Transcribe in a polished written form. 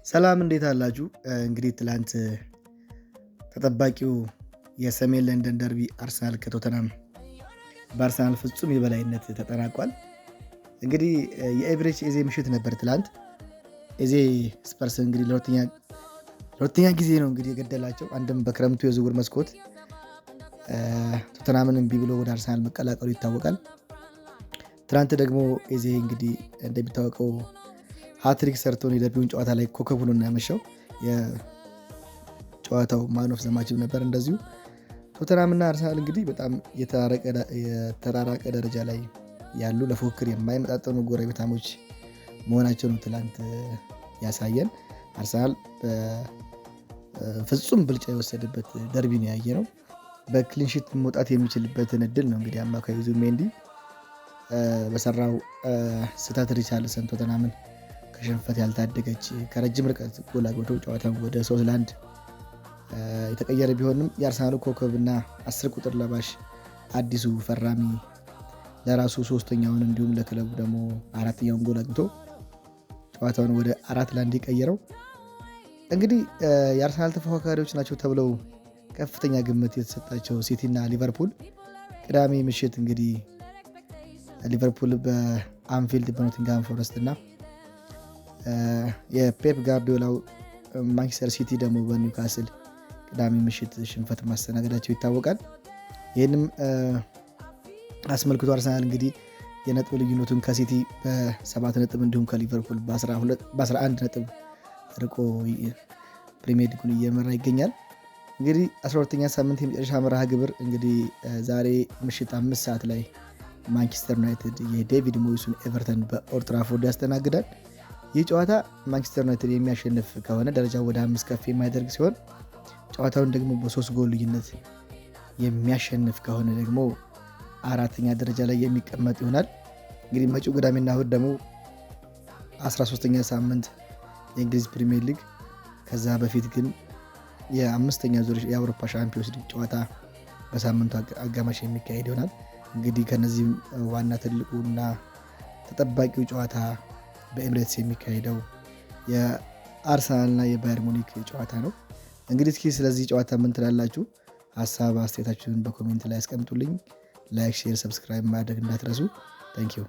ሰላም እንዴት አላችሁ? እንግዲህ ትላንት ተጠባቂው የሰሜን ለንደን ደርቢ አርሰናል ከቶተናም በአርሰናል ፍጹም የበላይነት ተጠናቋል። እንግዲህ የኤቨሬጅ ኤዜ ምሽት ነበር ትላንት። ኤዜ ስፐርስ እንግዲህ ለሁለተኛ ጊዜ ነው እንግዲህ የገደላቸው። አንድም በክረምቱ የዝውውር መስኮት ቶተናምን እምቢ ብሎ ወደ አርሰናል መቀላቀሉ ይታወቃል። ትላንት ደግሞ ኤዜ እንግዲህ እንደሚታወቀው ሃትሪክ ሰርቶን የደርቢውን ጨዋታ ላይ ኮከብ ሆኖ ነው ያመሻው። የጨዋታው ማን ኦፍ ዘ ማችም ነበር። እንደዚሁ ቶተናምና አርሰናል እንግዲህ በጣም የተራራቀ ደረጃ ላይ ያሉ ለፉክክር የማይመጣጠኑ ጎረቤታሞች መሆናቸውን ትላንት ያሳየን። አርሰናል በፍጹም ብልጫ የወሰደበት ደርቢ ነው ያየ ነው። በክሊንሺት መውጣት የሚችልበትን እድል ነው እንግዲህ አማካዩ ዙቢሜንዲ በሰራው ስህተት ሪቻርልሰን ቶተናምን ከሽንፈት ያልታደገች ከረጅም ርቀት ጎል አግብቶ ጨዋታውን ወደ 3-1 የተቀየረ ቢሆንም የአርሰናሉ ኮከብና 10 ቁጥር ለባሽ አዲሱ ፈራሚ ለራሱ ሶስተኛውን እንዲሁም ለክለቡ ደግሞ አራተኛውን ጎል አግብቶ ጨዋታውን ወደ 4-1 የቀየረው እንግዲህ የአርሰናል ተፎካካሪዎች ናቸው ተብለው ከፍተኛ ግምት የተሰጣቸው ሲቲ እና ሊቨርፑል ቅዳሜ ምሽት እንግዲህ ሊቨርፑል በአንፊልድ በኖቲንግሃም ፎረስት እና የፔፕ ጋርዲዮላው ማንቸስተር ሲቲ ደግሞ በኒውካስል ቅዳሜ ምሽት ሽንፈት ማስተናገዳቸው ይታወቃል። ይህንም አስመልክቶ አርሰናል እንግዲህ የነጥብ ልዩነቱን ከሲቲ በ7 ነጥብ እንዲሁም ከሊቨርፑል በ11 ነጥብ ርቆ ፕሪሚየር ሊጉን እየመራ ይገኛል። እንግዲህ 12ኛ ሳምንት የመጨረሻ መርሃ ግብር እንግዲህ ዛሬ ምሽት 5 ሰዓት ላይ ማንቸስተር ዩናይትድ የዴቪድ ሞይሱን ኤቨርተን በኦልድ ትራፎርድ ያስተናግዳል። ይህ ጨዋታ ማንቸስተር ዩናይትድ የሚያሸንፍ ከሆነ ደረጃው ወደ 5 ከፍ የማያደርግ ሲሆን ጨዋታውን ደግሞ በ3 ጎል ልዩነት የሚያሸንፍ ከሆነ ደግሞ 4ኛ ደረጃ ላይ የሚቀመጥ ይሆናል። እንግዲህ መጪው ቅዳሜና እሁድ ደግሞ 13ኛ ሳምንት የእንግሊዝ ፕሪሚየር ሊግ፣ ከዛ በፊት ግን የ5ኛ ዙር የአውሮፓ ሻምፒዮንስ ሊግ ጨዋታ በሳምንቱ አጋማሽ የሚካሄድ ይሆናል። እንግዲህ ከነዚህም ዋና ትልቁና ተጠባቂው ጨዋታ በኤምሬትስ የሚካሄደው የአርሰናልና የባየር ሙኒክ ጨዋታ ነው። እንግዲህ እስኪ ስለዚህ ጨዋታ ምን ትላላችሁ? ሀሳብ አስተያየታችሁን በኮሜንት ላይ ያስቀምጡልኝ። ላይክ፣ ሼር፣ ሰብስክራይብ ማድረግ እንዳትረሱ። ታንኪዩ